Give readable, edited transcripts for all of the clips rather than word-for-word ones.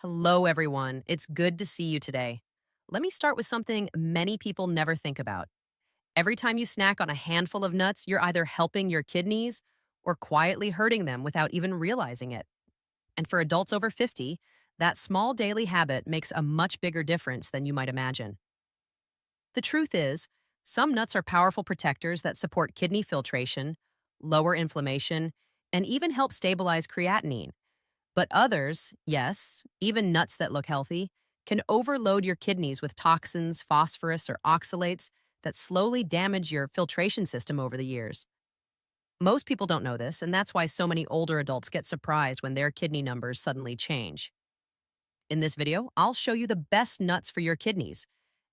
Hello, everyone. It's good to see you today. Let me start with something many people never think about. Every time you snack on a handful of nuts, you're either helping your kidneys or quietly hurting them without even realizing it. And for adults over 50, that small daily habit makes a much bigger difference than you might imagine. The truth is, some nuts are powerful protectors that support kidney filtration, lower inflammation, and even help stabilize creatinine. But others, yes, even nuts that look healthy, can overload your kidneys with toxins, phosphorus, or oxalates that slowly damage your filtration system over the years. Most people don't know this, and that's why so many older adults get surprised when their kidney numbers suddenly change. In this video, I'll show you the best nuts for your kidneys,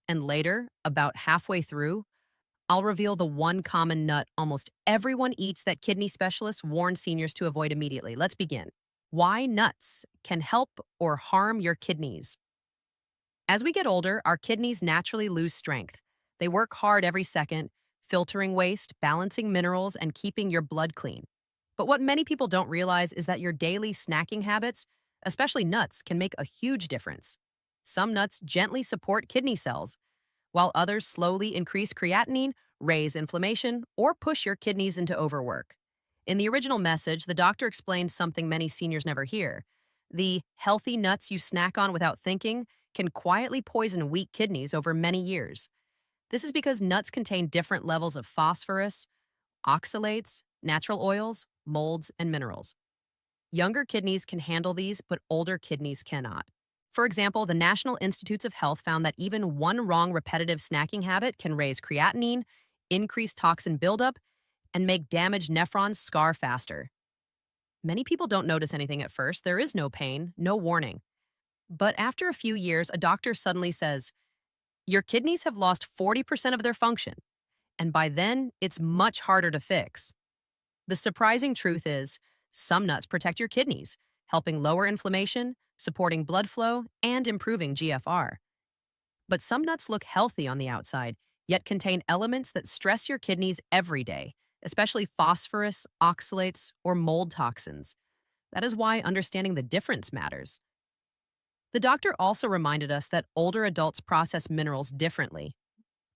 and later, about halfway through, I'll reveal the one common nut almost everyone eats that kidney specialists warn seniors to avoid immediately. Let's begin. Why nuts can help or harm your kidneys. As we get older, our kidneys naturally lose strength. They work hard every second, filtering waste, balancing minerals, and keeping your blood clean. But what many people don't realize is that your daily snacking habits, especially nuts, can make a huge difference. Some nuts gently support kidney cells, while others slowly increase creatinine, raise inflammation, or push your kidneys into overwork. In the original message, the doctor explained something many seniors never hear. The healthy nuts you snack on without thinking can quietly poison weak kidneys over many years. This is because nuts contain different levels of phosphorus, oxalates, natural oils, molds, and minerals. Younger kidneys can handle these, but older kidneys cannot. For example, the National Institutes of Health found that even one wrong repetitive snacking habit can raise creatinine, increase toxin buildup, and make damaged nephrons scar faster. Many people don't notice anything at first. There is no pain, no warning. But after a few years, a doctor suddenly says, your kidneys have lost 40% of their function, and by then, it's much harder to fix. The surprising truth is, some nuts protect your kidneys, helping lower inflammation, supporting blood flow, and improving GFR. But some nuts look healthy on the outside, yet contain elements that stress your kidneys every day, especially phosphorus, oxalates, or mold toxins. That is why understanding the difference matters. The doctor also reminded us that older adults process minerals differently.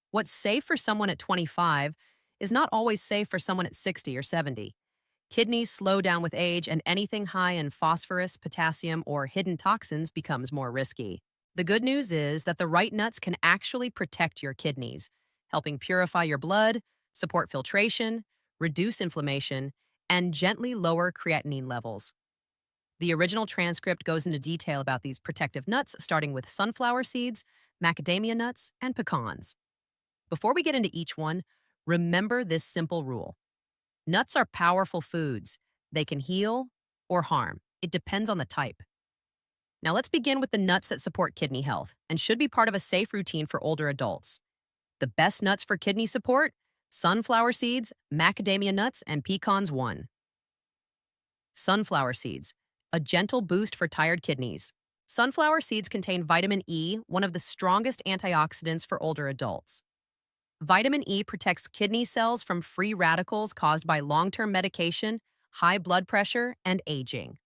What's safe for someone at 25 is not always safe for someone at 60 or 70. Kidneys slow down with age, and anything high in phosphorus, potassium, or hidden toxins becomes more risky. The good news is that the right nuts can actually protect your kidneys, helping purify your blood, support filtration, reduce inflammation, and gently lower creatinine levels. The original transcript goes into detail about these protective nuts, starting with sunflower seeds, macadamia nuts, and pecans. Before we get into each one, remember this simple rule. Nuts are powerful foods. They can heal or harm. It depends on the type. Now let's begin with the nuts that support kidney health and should be part of a safe routine for older adults. The best nuts for kidney support: sunflower seeds, macadamia nuts, and pecans. 1. Sunflower seeds, a gentle boost for tired kidneys. Sunflower seeds contain vitamin E, one of the strongest antioxidants for older adults. Vitamin E protects kidney cells from free radicals caused by long-term medication, high blood pressure, and aging.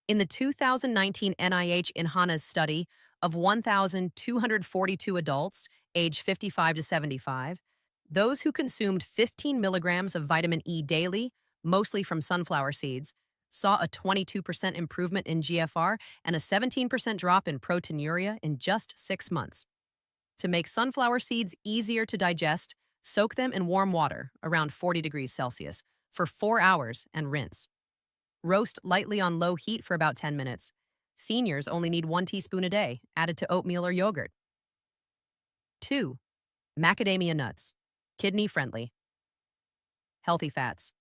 In the 2019 NIH INHANAS study of 1,242 adults aged 55 to 75, those who consumed 15 milligrams of vitamin E daily, mostly from sunflower seeds, saw a 22% improvement in GFR and a 17% drop in proteinuria in just 6 months. To make sunflower seeds easier to digest, soak them in warm water, around 40 degrees Celsius, for 4 hours and rinse. Roast lightly on low heat for about 10 minutes. Seniors only need 1 teaspoon a day, added to oatmeal or yogurt. 2. Macadamia nuts. Kidney-friendly. Healthy fats.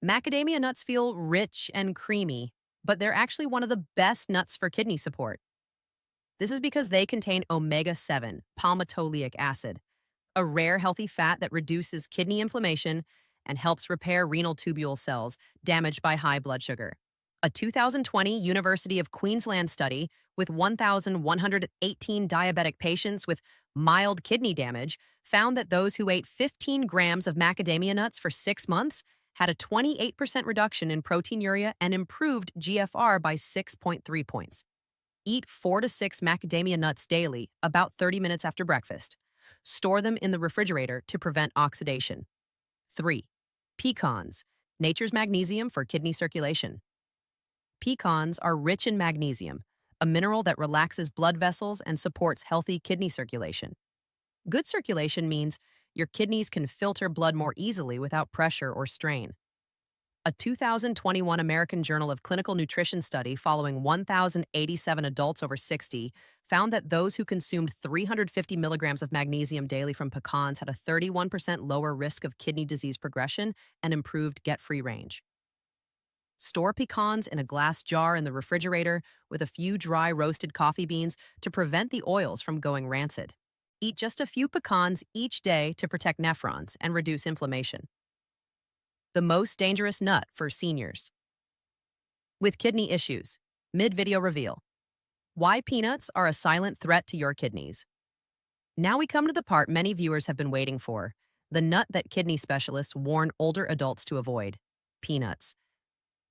Macadamia nuts feel rich and creamy, but they're actually one of the best nuts for kidney support. This is because they contain omega-7, palmitoleic acid, a rare healthy fat that reduces kidney inflammation and helps repair renal tubule cells damaged by high blood sugar. A 2020 University of Queensland study with 1,118 diabetic patients with mild kidney damage found that those who ate 15 grams of macadamia nuts for 6 months had a 28% reduction in proteinuria and improved GFR by 6.3 points. Eat 4 to 6 macadamia nuts daily, about 30 minutes after breakfast. Store them in the refrigerator to prevent oxidation. 3. Pecans, nature's magnesium for kidney circulation. Pecans are rich in magnesium, a mineral that relaxes blood vessels and supports healthy kidney circulation. Good circulation means your kidneys can filter blood more easily without pressure or strain. A 2021 American Journal of Clinical Nutrition study following 1,087 adults over 60 found that those who consumed 350 milligrams of magnesium daily from pecans had a 31% lower risk of kidney disease progression and improved get-free range. Store pecans in a glass jar in the refrigerator with a few dry roasted coffee beans to prevent the oils from going rancid. Eat just a few pecans each day to protect nephrons and reduce inflammation. The most dangerous nut for seniors. With kidney issues. Mid-video reveal. Why peanuts are a silent threat to your kidneys. Now we come to the part many viewers have been waiting for, the nut that kidney specialists warn older adults to avoid. Peanuts.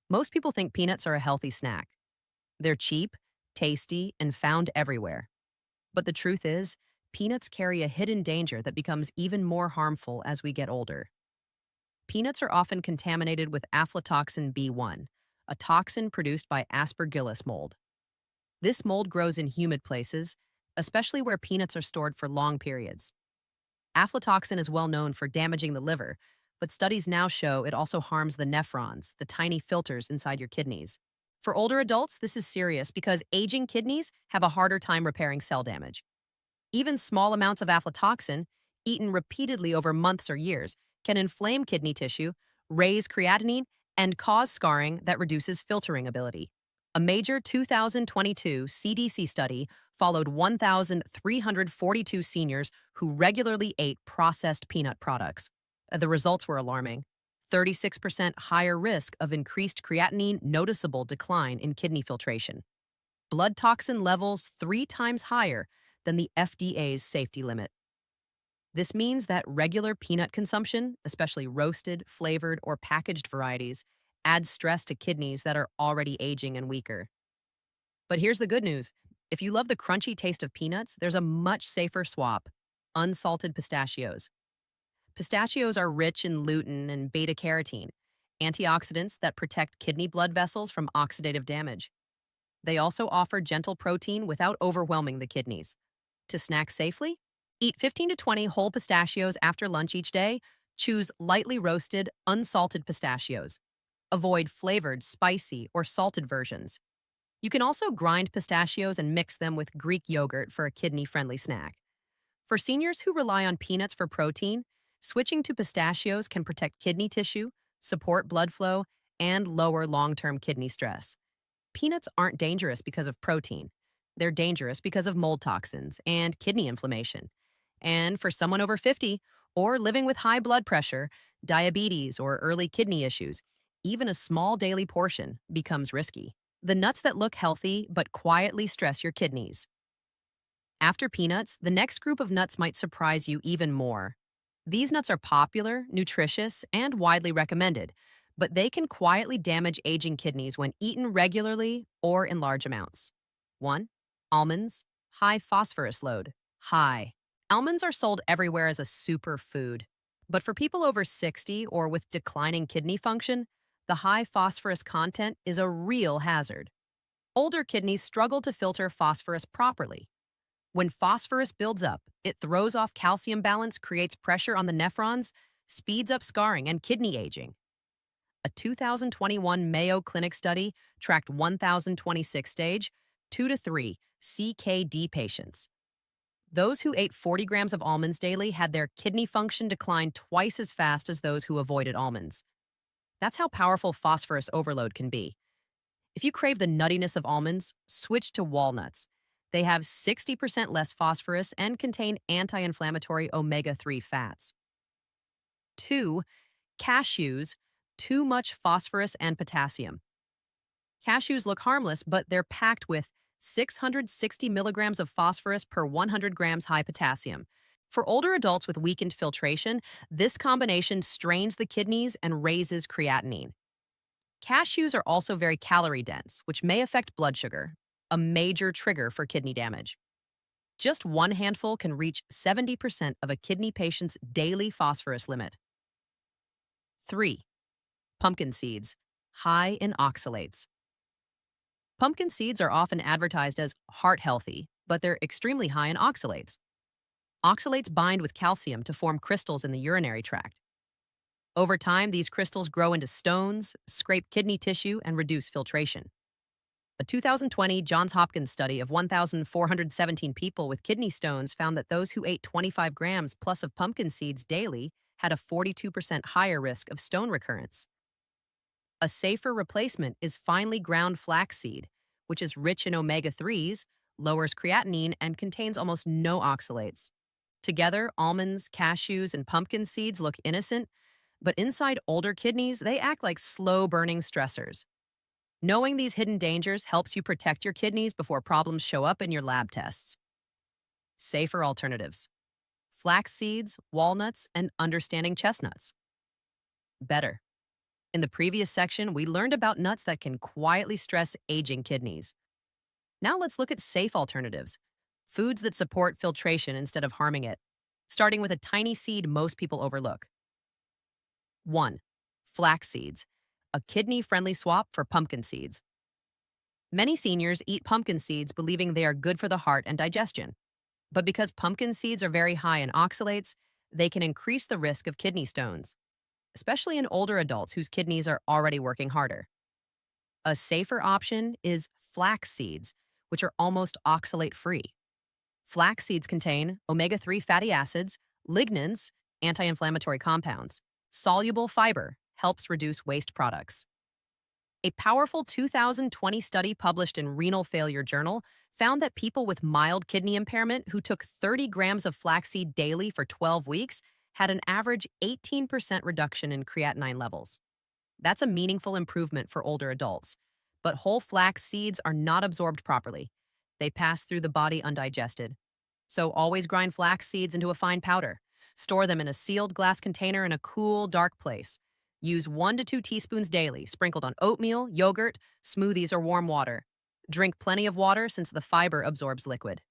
Most people think peanuts are a healthy snack. They're cheap, tasty, and found everywhere. But the truth is, peanuts carry a hidden danger that becomes even more harmful as we get older. Peanuts are often contaminated with aflatoxin B1, a toxin produced by Aspergillus mold. This mold grows in humid places, especially where peanuts are stored for long periods. Aflatoxin is well known for damaging the liver, but studies now show it also harms the nephrons, the tiny filters inside your kidneys. For older adults, this is serious because aging kidneys have a harder time repairing cell damage. Even small amounts of aflatoxin, eaten repeatedly over months or years, can inflame kidney tissue, raise creatinine, and cause scarring that reduces filtering ability. A major 2022 CDC study followed 1,342 seniors who regularly ate processed peanut products. The results were alarming. 36% higher risk of increased creatinine, noticeable decline in kidney filtration. Blood toxin levels 3 times higher than the FDA's safety limit. This means that regular peanut consumption, especially roasted, flavored, or packaged varieties, adds stress to kidneys that are already aging and weaker. But here's the good news. If you love the crunchy taste of peanuts, there's a much safer swap: unsalted pistachios. Pistachios are rich in lutein and beta-carotene, antioxidants that protect kidney blood vessels from oxidative damage. They also offer gentle protein without overwhelming the kidneys. To snack safely? Eat 15 to 20 whole pistachios after lunch each day. Choose lightly roasted, unsalted pistachios. Avoid flavored, spicy, or salted versions. You can also grind pistachios and mix them with Greek yogurt for a kidney-friendly snack. For seniors who rely on peanuts for protein, switching to pistachios can protect kidney tissue, support blood flow, and lower long-term kidney stress. Peanuts aren't dangerous because of protein. They're dangerous because of mold toxins and kidney inflammation. And for someone over 50 or living with high blood pressure, diabetes, or early kidney issues, even a small daily portion becomes risky. The nuts that look healthy but quietly stress your kidneys. After peanuts, the next group of nuts might surprise you even more. These nuts are popular, nutritious, and widely recommended, but they can quietly damage aging kidneys when eaten regularly or in large amounts. 1. Almonds. High phosphorus load. High. Almonds are sold everywhere as a superfood. But for people over 60 or with declining kidney function, the high phosphorus content is a real hazard. Older kidneys struggle to filter phosphorus properly. When phosphorus builds up, it throws off calcium balance, creates pressure on the nephrons, speeds up scarring and kidney aging. A 2021 Mayo Clinic study tracked 1,026 stage 2 to 3 CKD patients. Those who ate 40 grams of almonds daily had their kidney function decline twice as fast as those who avoided almonds. That's how powerful phosphorus overload can be. If you crave the nuttiness of almonds, switch to walnuts. They have 60% less phosphorus and contain anti-inflammatory omega-3 fats. 2. Cashews. Too much phosphorus and potassium. Cashews look harmless, but they're packed with 660 milligrams of phosphorus per 100 grams high potassium. For older adults with weakened filtration, this combination strains the kidneys and raises creatinine. Cashews are also very calorie dense, which may affect blood sugar. a major trigger for kidney damage. Just one handful can reach 70% of a kidney patient's daily phosphorus limit. 3. Pumpkin seeds, high in oxalates. Pumpkin seeds are often advertised as heart healthy, but they're extremely high in oxalates. Oxalates bind with calcium to form crystals in the urinary tract. Over time, these crystals grow into stones, scrape kidney tissue, and reduce filtration. A 2020 Johns Hopkins study of 1,417 people with kidney stones found that those who ate 25 grams plus of pumpkin seeds daily had a 42% higher risk of stone recurrence. A safer replacement is finely ground flaxseed, which is rich in omega 3s, lowers creatinine, and contains almost no oxalates. Together, almonds, cashews, and pumpkin seeds look innocent, but inside older kidneys, they act like slow burning stressors. Knowing these hidden dangers helps you protect your kidneys before problems show up in your lab tests. Safer alternatives: flax seeds, walnuts, and understanding chestnuts. Better. In the previous section, we learned about nuts that can quietly stress aging kidneys. Now let's look at safe alternatives, foods that support filtration instead of harming it, starting with a tiny seed most people overlook. 1. Flax seeds, a kidney-friendly swap for pumpkin seeds. Many seniors eat pumpkin seeds believing they are good for the heart and digestion. But because pumpkin seeds are very high in oxalates, they can increase the risk of kidney stones, especially in older adults whose kidneys are already working harder. A safer option is flax seeds, which are almost oxalate-free. Flax seeds contain omega-3 fatty acids, lignans, anti-inflammatory compounds. Soluble fiber helps reduce waste products. A powerful 2020 study published in Renal Failure Journal found that people with mild kidney impairment who took 30 grams of flaxseed daily for 12 weeks had an average 18% reduction in creatinine levels. That's a meaningful improvement for older adults. But whole flax seeds are not absorbed properly. They pass through the body undigested. So always grind flax seeds into a fine powder. Store them in a sealed glass container in a cool, dark place. Use 1 to 2 teaspoons daily, sprinkled on oatmeal, yogurt, smoothies, or warm water. Drink plenty of water since the fiber absorbs liquid.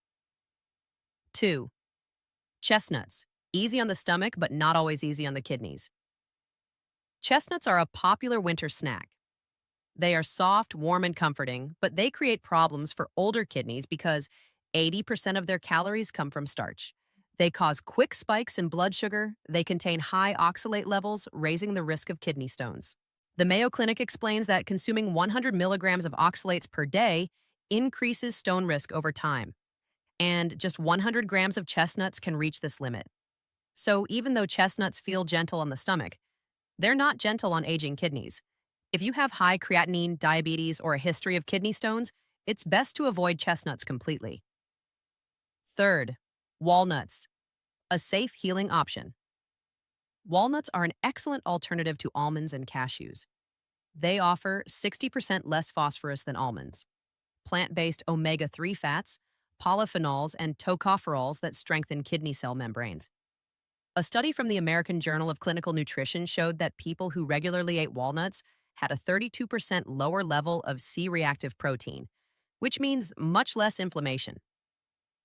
2. Chestnuts. Easy on the stomach, but not always easy on the kidneys. Chestnuts are a popular winter snack. They are soft, warm, and comforting, but they create problems for older kidneys because 80% of their calories come from starch. They cause quick spikes in blood sugar. They contain high oxalate levels, raising the risk of kidney stones. The Mayo Clinic explains that consuming 100 milligrams of oxalates per day increases stone risk over time, and just 100 grams of chestnuts can reach this limit. So even though chestnuts feel gentle on the stomach, they're not gentle on aging kidneys. If you have high creatinine, diabetes, or a history of kidney stones, it's best to avoid chestnuts completely. 3. Walnuts, a safe healing option. Walnuts are an excellent alternative to almonds and cashews. They offer 60% less phosphorus than almonds, plant-based omega-3 fats, polyphenols, and tocopherols that strengthen kidney cell membranes. A study from the American Journal of Clinical Nutrition showed that people who regularly ate walnuts had a 32% lower level of C-reactive protein, which means much less inflammation.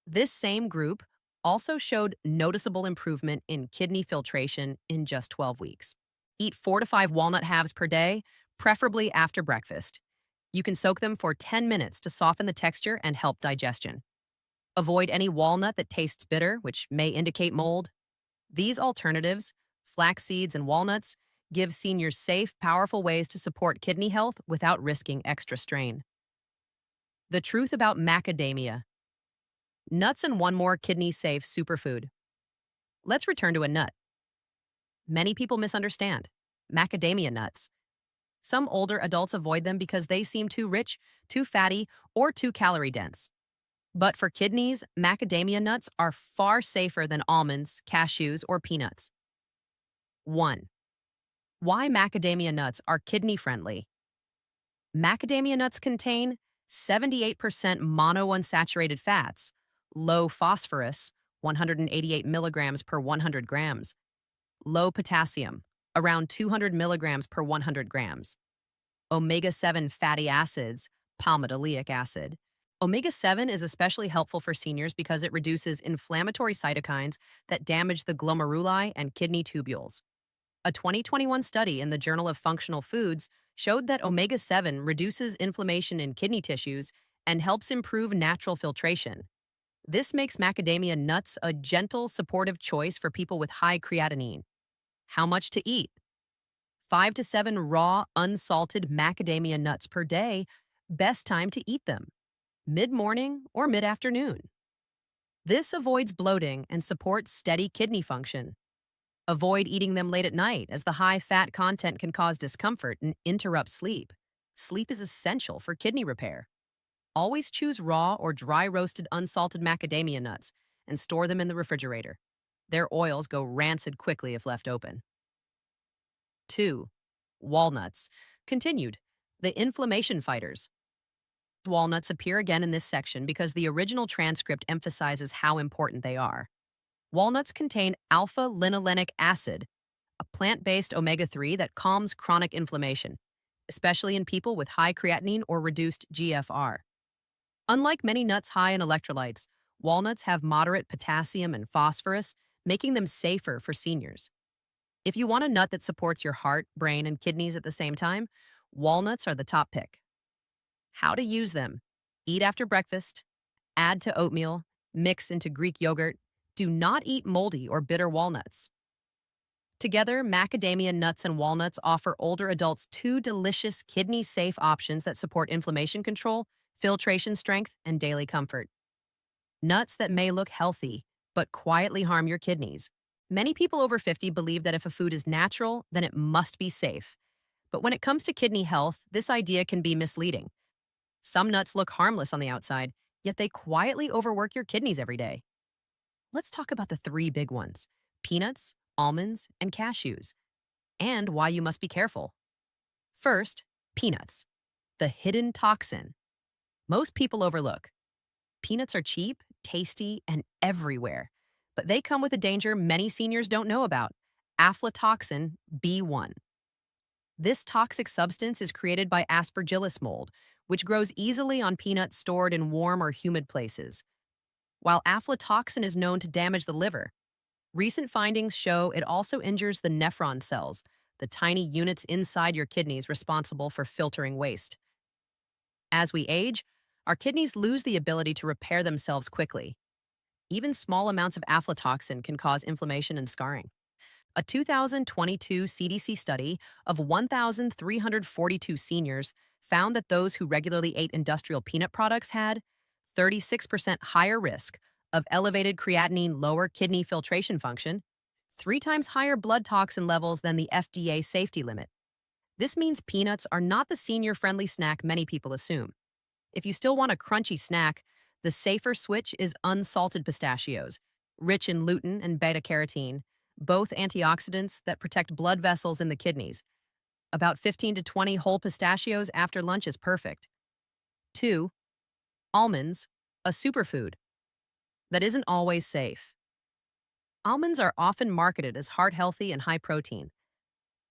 This same group also showed noticeable improvement in kidney filtration in just 12 weeks. Eat 4 to 5 walnut halves per day, preferably after breakfast. You can soak them for 10 minutes to soften the texture and help digestion. Avoid any walnut that tastes bitter, which may indicate mold. These alternatives, flax seeds and walnuts, give seniors safe, powerful ways to support kidney health without risking extra strain. The truth about macadamia. Nuts and one more kidney-safe superfood. Let's return to a nut. Many people misunderstand macadamia nuts. Some older adults avoid them because they seem too rich, too fatty, or too calorie-dense. But for kidneys, macadamia nuts are far safer than almonds, cashews, or peanuts. 1. Why macadamia nuts are kidney-friendly. Macadamia nuts contain 78% monounsaturated fats, low phosphorus, 188 milligrams per 100 grams, low potassium, around 200 milligrams per 100 grams, omega-7 fatty acids, palmitoleic acid, Omega 7 is especially helpful for seniors because it reduces inflammatory cytokines that damage the glomeruli and kidney tubules. A 2021 study in the Journal of Functional Foods showed that omega 7 reduces inflammation in kidney tissues and helps improve natural filtration. This makes macadamia nuts a gentle, supportive choice for people with high creatinine. How much to eat? 5 to 7 raw, unsalted macadamia nuts per day. Best time to eat them: mid morning or mid afternoon. This avoids bloating and supports steady kidney function. Avoid eating them late at night, as the high fat content can cause discomfort and interrupt sleep. Sleep is essential for kidney repair. Always choose raw or dry roasted unsalted macadamia nuts and store them in the refrigerator. Their oils go rancid quickly if left open. 2. Walnuts. Continued. The inflammation fighters. Walnuts appear again in this section because the original transcript emphasizes how important they are. Walnuts contain alpha linolenic acid, a plant-based omega-3 that calms chronic inflammation, especially in people with high creatinine or reduced GFR. Unlike many nuts high in electrolytes, walnuts have moderate potassium and phosphorus, making them safer for seniors. If you want a nut that supports your heart, brain, and kidneys at the same time, walnuts are the top pick. How to use them: eat after breakfast, add to oatmeal, mix into Greek yogurt. Do not eat moldy or bitter walnuts. Together, macadamia nuts and walnuts offer older adults two delicious, kidney-safe options that support inflammation control, filtration strength, and daily comfort. Nuts that may look healthy, but quietly harm your kidneys. Many people over 50 believe that if a food is natural, then it must be safe. But when it comes to kidney health, this idea can be misleading. Some nuts look harmless on the outside, yet they quietly overwork your kidneys every day. Let's talk about the three big ones: peanuts, almonds, and cashews, and why you must be careful. First, peanuts, the hidden toxin most people overlook. Peanuts are cheap, tasty, and everywhere, but they come with a danger many seniors don't know about: aflatoxin B1. This toxic substance is created by Aspergillus mold, which grows easily on peanuts stored in warm or humid places. While aflatoxin is known to damage the liver, recent findings show it also injures the nephron cells, the tiny units inside your kidneys responsible for filtering waste. As we age, our kidneys lose the ability to repair themselves quickly. Even small amounts of aflatoxin can cause inflammation and scarring. A 2022 CDC study of 1,342 seniors found that those who regularly ate industrial peanut products had 36% higher risk of elevated creatinine, lower kidney filtration function, 3 times higher blood toxin levels than the FDA safety limit. This means peanuts are not the senior-friendly snack many people assume. If you still want a crunchy snack, the safer switch is unsalted pistachios, rich in lutein and beta-carotene, both antioxidants that protect blood vessels in the kidneys. About 15 to 20 whole pistachios after lunch is perfect. 2. Almonds, a superfood that isn't always safe. Almonds are often marketed as heart-healthy and high protein,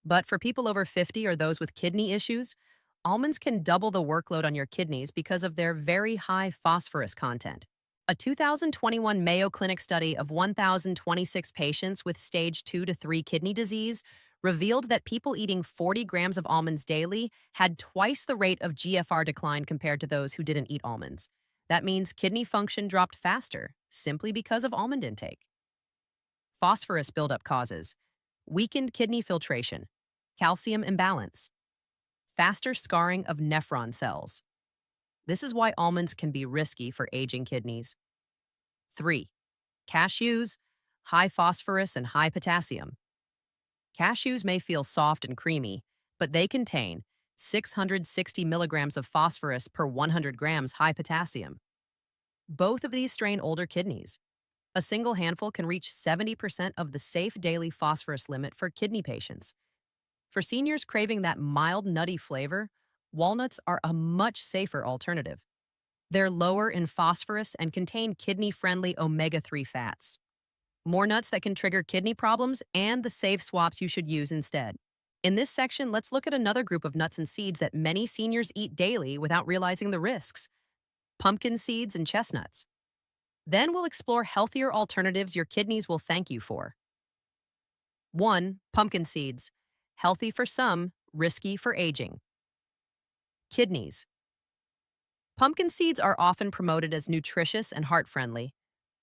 but for people over 50 or those with kidney issues, almonds can double the workload on your kidneys because of their very high phosphorus content. A 2021 Mayo Clinic study of 1,026 patients with stage 2 to 3 kidney disease revealed that people eating 40 grams of almonds daily had twice the rate of GFR decline compared to those who didn't eat almonds. That means kidney function dropped faster, simply because of almond intake. Phosphorus buildup causes weakened kidney filtration, calcium imbalance, faster scarring of nephron cells. This is why almonds can be risky for aging kidneys. 3. Cashews, high phosphorus and high potassium. Cashews may feel soft and creamy, but they contain 660 milligrams of phosphorus per 100 grams high potassium. Both of these strain older kidneys. A single handful can reach 70% of the safe daily phosphorus limit for kidney patients. For seniors craving that mild, nutty flavor, walnuts are a much safer alternative. They're lower in phosphorus and contain kidney-friendly omega-3 fats. More nuts that can trigger kidney problems and the safe swaps you should use instead. In this section, let's look at another group of nuts and seeds that many seniors eat daily without realizing the risks: pumpkin seeds, and chestnuts. Then we'll explore healthier alternatives your kidneys will thank you for. 1. Pumpkin seeds. Healthy for some, risky for aging. Kidneys. Pumpkin seeds are often promoted as nutritious and heart-friendly,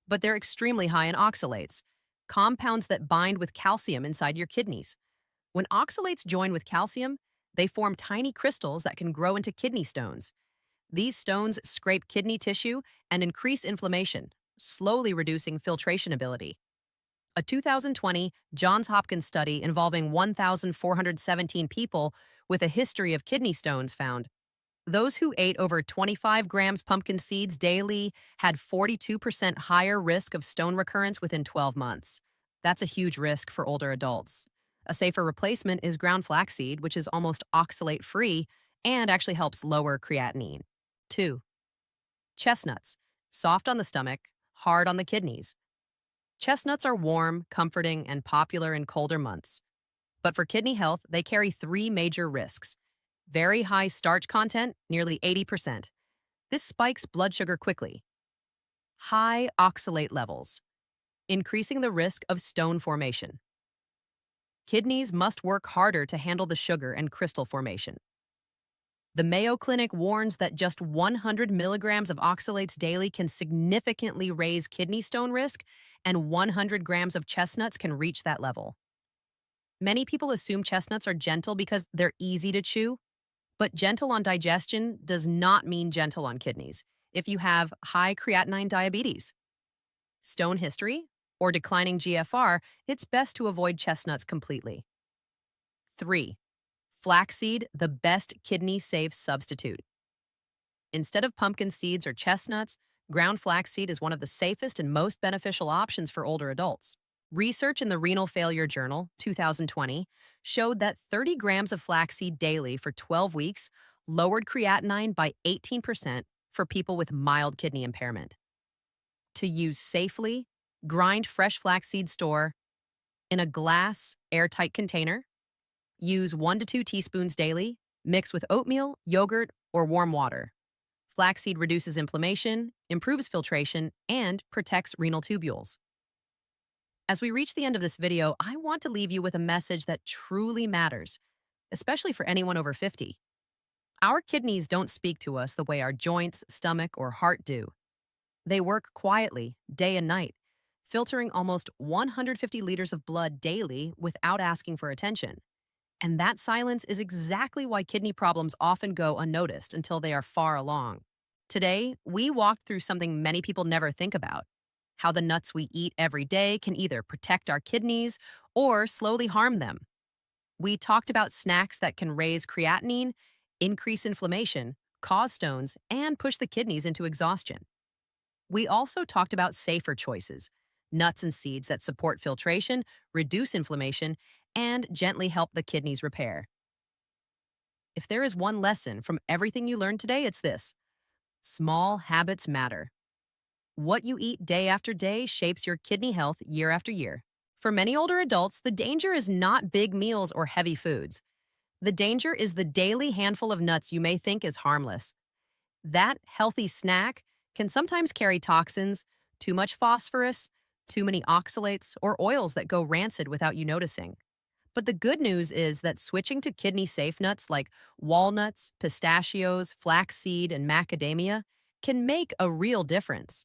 but they're extremely high in oxalates, compounds that bind with calcium inside your kidneys. When oxalates join with calcium, they form tiny crystals that can grow into kidney stones. These stones scrape kidney tissue and increase inflammation, slowly reducing filtration ability. A 2020 Johns Hopkins study involving 1,417 people with a history of kidney stones found those who ate over 25 grams pumpkin seeds daily had 42% higher risk of stone recurrence within 12 months. That's a huge risk for older adults. A safer replacement is ground flaxseed, which is almost oxalate free and actually helps lower creatinine. 2. Chestnuts. Soft on the stomach, hard on the kidneys. Chestnuts are warm, comforting, and popular in colder months. But for kidney health, they carry three major risks. Very high starch content, nearly 80%. This spikes blood sugar quickly. High oxalate levels, increasing the risk of stone formation. Kidneys must work harder to handle the sugar and crystal formation. The Mayo Clinic warns that just 100 milligrams of oxalates daily can significantly raise kidney stone risk, and 100 grams of chestnuts can reach that level. Many people assume chestnuts are gentle because they're easy to chew, but gentle on digestion does not mean gentle on kidneys if you have high creatinine diabetes, stone history, or declining GFR. It's best to avoid chestnuts completely. 3. Flaxseed, the best kidney-safe substitute. Instead of pumpkin seeds or chestnuts, ground flaxseed is one of the safest and most beneficial options for older adults. Research in the Renal Failure Journal, 2020, showed that 30 grams of flaxseed daily for 12 weeks lowered creatinine by 18% for people with mild kidney impairment. To use safely, grind fresh flaxseed store in a glass, airtight container. Use 1 to 2 teaspoons daily, mix with oatmeal, yogurt, or warm water. Flaxseed reduces inflammation, improves filtration, and protects renal tubules. As we reach the end of this video, I want to leave you with a message that truly matters, especially for anyone over 50. Our kidneys don't speak to us the way our joints, stomach, or heart do. They work quietly, day and night, filtering almost 150 liters of blood daily without asking for attention. And that silence is exactly why kidney problems often go unnoticed until they are far along. Today, we walked through something many people never think about: how the nuts we eat every day can either protect our kidneys or slowly harm them. We talked about snacks that can raise creatinine, increase inflammation, cause stones, and push the kidneys into exhaustion. We also talked about safer choices: nuts and seeds that support filtration, reduce inflammation, and gently help the kidneys repair. If there is one lesson from everything you learned today, it's this: small habits matter. What you eat day after day shapes your kidney health year after year. For many older adults, the danger is not big meals or heavy foods. The danger is the daily handful of nuts you may think is harmless. That healthy snack can sometimes carry toxins, too much phosphorus, too many oxalates, or oils that go rancid without you noticing. But the good news is that switching to kidney-safe nuts like walnuts, pistachios, flaxseed, and macadamia can make a real difference.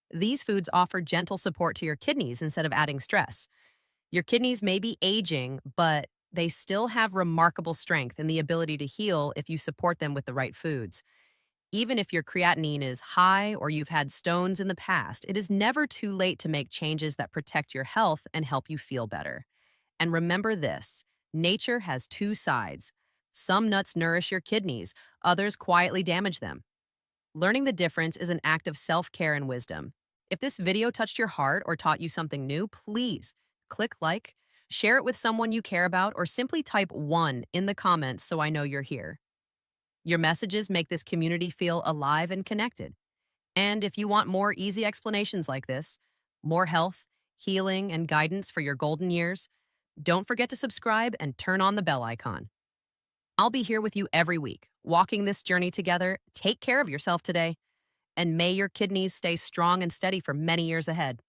These foods offer gentle support to your kidneys instead of adding stress. Your kidneys may be aging, but they still have remarkable strength and the ability to heal if you support them with the right foods. Even if your creatinine is high or you've had stones in the past, it is never too late to make changes that protect your health and help you feel better. And remember this: nature has two sides. Some nuts nourish your kidneys, others quietly damage them. Learning the difference is an act of self-care and wisdom. If this video touched your heart or taught you something new, please click like, share it with someone you care about, or simply type 1 in the comments so I know you're here. Your messages make this community feel alive and connected. And if you want more easy explanations like this, more health, healing, and guidance for your golden years, don't forget to subscribe and turn on the bell icon. I'll be here with you every week, walking this journey together. Take care of yourself today. And may your kidneys stay strong and steady for many years ahead.